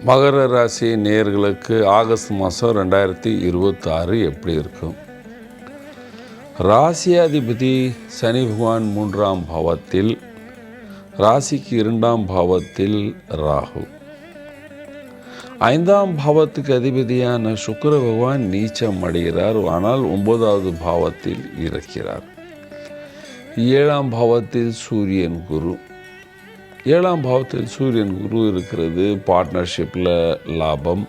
மகர ராசி நேயர்களுக்கு ஆகஸ்ட் மாதம் 2026 எப்படி இருக்கும்? ராசியாதிபதி சனி பகவான் 3ஆம் பாவத்தில், ராசிக்கு 2ஆம் பாவத்தில் ராகு. 5ஆம் பாவத்துக்கு அதிபதியான சுக்கிர பகவான் நீச்சம் அடைகிறார், ஆனால் 9வது பாவத்தில் இருக்கிறார். 7ஆம் பாவத்தில் சூரியன் குரு. 7ஆம் பாவத்தில் சூரியன் குரு இருக்கிறது. பார்ட்னர்ஷிப்பில் லாபம்,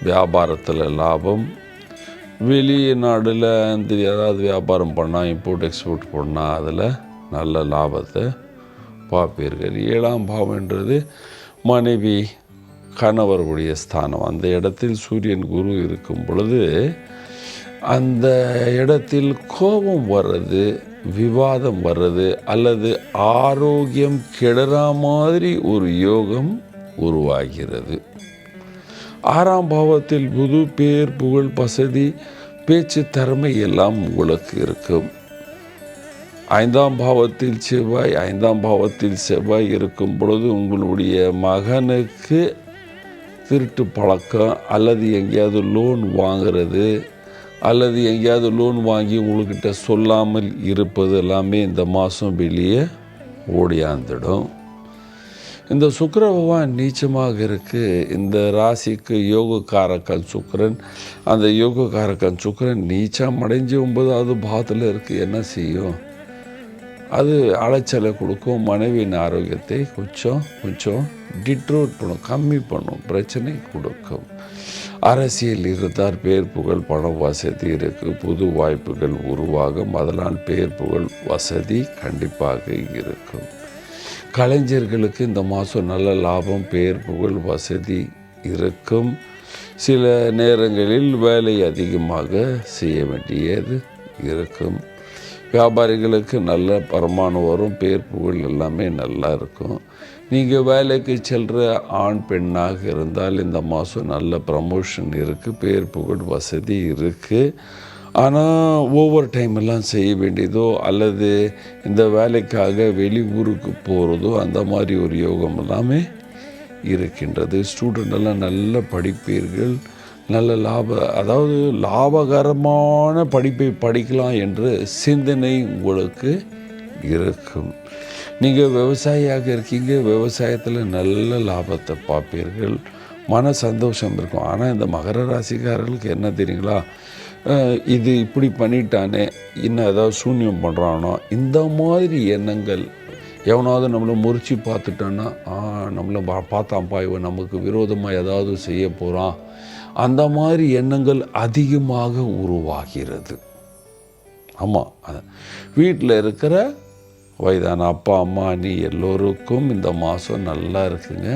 வியாபாரத்தில் லாபம், வெளிநாடில் ஏதாவது வியாபாரம் பண்ணால், இம்போர்ட் எக்ஸ்போர்ட் பண்ணால் அதில் நல்ல லாபத்தை பார்ப்பீர்கள். 7ஆம் பாவம்ன்றது மனைவி கணவருடைய ஸ்தானம். அந்த இடத்தில் சூரியன் குரு இருக்கும் பொழுது அந்த இடத்தில் கோபம் வர்றது, விவாதம் வர்றது, அல்லது ஆரோக்கியம் கெடுற மாதிரி ஒரு யோகம் உருவாகிறது. 6ஆம் பாவத்தில் புது பேர், புகழ், வசதி, பேச்சு திறமை எல்லாம் உங்களுக்கு இருக்கும். 5ஆம் பாவத்தில் செவ்வாய். 5ஆம் பாவத்தில் செவ்வாய் இருக்கும் பொழுது உங்களுடைய மகனுக்கு திருட்டு பழக்கம், அல்லது எங்கேயாவது லோன் வாங்கிறது, அல்லது எங்கேயாவது லோன் வாங்கி உங்கள்கிட்ட சொல்லாமல் இருப்பது எல்லாமே இந்த மாதம் வெளியே ஓடியாந்துடும். இந்த சுக்கிர பகவான் நீச்சமாக இருக்குது. இந்த ராசிக்கு யோகக்காரக்கன் சுக்கிரன். அந்த யோகக்காரக்கன் சுக்கிரன் நீச்சம் அடைஞ்சு 9வது பாவத்தில் இருக்குது. என்ன செய்யும்? அது அலைச்சலை கொடுக்கும். மனைவியின் ஆரோக்கியத்தை கொஞ்சம் டிட்ரோட் பண்ணும், கம்மி பண்ணும், பிரச்சனை கொடுக்கும். அரசியல் இருந்தால் பேர், புகழ், பண வசதி இருக்குது. புது வாய்ப்புகள் உருவாகும். அதனால் பேர், புகழ், வசதி கண்டிப்பாக இருக்கும். கலைஞர்களுக்கு இந்த மாதம் நல்ல லாபம், பேர், புகழ், வசதி இருக்கும். சில நேரங்களில் வேலை அதிகமாக செய்ய வேண்டியது இருக்கும். வியாபாரிகளுக்கு நல்ல வருமானம் வரும், பேர், புகழ் எல்லாமே நல்லா இருக்கும். நீங்கள் வேலைக்கு செல்கிற ஆண் பெண்ணாக இருந்தால் இந்த மாதம் நல்ல ப்ரமோஷன் இருக்குது, பேர், புகழ், வசதி இருக்குது. ஆனால் ஓவர் டைம் எல்லாம் செய்ய வேண்டியதோ, அல்லது இந்த வேலைக்காக வெளியூருக்கு போகிறதோ, அந்த மாதிரி ஒரு யோகம் எல்லாமே இருக்கின்றது. ஸ்டூடெண்ட் எல்லாம் நல்ல படிப்பீர்கள், நல்ல அதாவது லாபகரமான படிப்பை படிக்கலாம் என்ற சிந்தனை உங்களுக்கு இருக்கும். நீங்கள் விவசாயியாக இருக்கீங்க, விவசாயத்தில் நல்ல லாபத்தை பார்ப்பீர்கள், மன சந்தோஷம் இருக்கும். ஆனால் இந்த மகர ராசிக்காரர்களுக்கு என்ன தெரியுங்களா, இது இப்படி பண்ணிட்டானே, இன்னும் ஏதாவது சூன்யம் பண்ணுறானோ, இந்த மாதிரி எண்ணங்கள். எவனாவது நம்மளை முறிச்சு பார்த்துட்டான்னா, நம்மளை பார்த்தான்ப்பா, இவன் நமக்கு விரோதமாக ஏதாவது செய்ய போகிறான், அந்த மாதிரி எண்ணங்கள் அதிகமாக உருவாகிறது. ஆமாம், வீட்டில் இருக்கிற வயதான அப்பா, அம்மா, நீ எல்லோருக்கும் இந்த மாதம் நல்லா இருக்குங்க.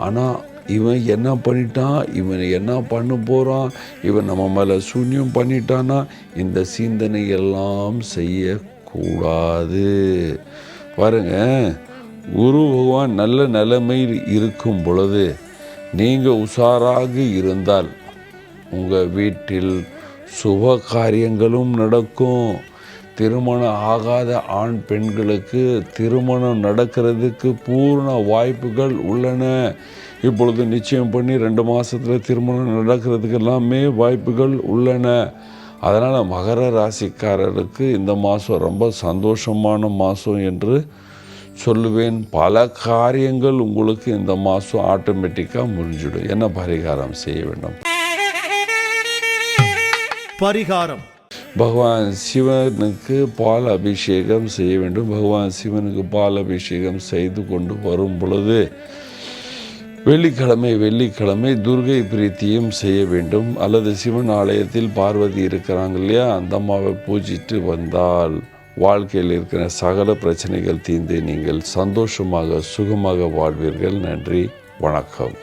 ஆனால் இவன் என்ன பண்ணிட்டான், இவன் என்ன பண்ண போகிறான், இவன் நம்ம மேலே சூன்யம் பண்ணிட்டானா, இந்த சிந்தனை எல்லாம் செய்யக்கூடாது. பாருங்க, குரு பகவான் நல்ல நிலைமையில் இருக்கும் பொழுது நீங்கள் உஷாராக இருந்தால் உங்கள் வீட்டில் சுப காரியங்களும் நடக்கும். திருமணம் ஆகாத ஆண் பெண்களுக்கு திருமணம் நடக்கிறதுக்கு பூர்ண வாய்ப்புகள் உள்ளன. இப்பொழுது நிச்சயம் பண்ணி 2 மாதத்தில் திருமணம் நடக்கிறதுக்கு எல்லாமே வாய்ப்புகள் உள்ளன. அதனால் மகர ராசிக்காரருக்கு இந்த மாதம் ரொம்ப சந்தோஷமான மாதம் என்று சொல்லுவேன். பல காரியங்கள் உங்களுக்கு இந்த மாதம் ஆட்டோமேட்டிக்காக முடிஞ்சிடும். என்ன பரிகாரம் செய்ய வேண்டும்? பரிகாரம்: பகவான் சிவனுக்கு பால் அபிஷேகம் செய்ய வேண்டும். பகவான் சிவனுக்கு பால் அபிஷேகம் செய்து கொண்டு வரும் பொழுது வெள்ளிக்கிழமை துர்கை பிரீத்தியும் செய்ய வேண்டும். அல்லது சிவன் ஆலயத்தில் பார்வதி இருக்கிறாங்க இல்லையா, அந்த அம்மாவை பூஜிட்டு வந்தால் வாழ்க்கையில் இருக்கிற சகல பிரச்சனைகள் தீர்ந்து நீங்கள் சந்தோஷமாக சுகமாக வாழ்வீர்கள். நன்றி, வணக்கம்.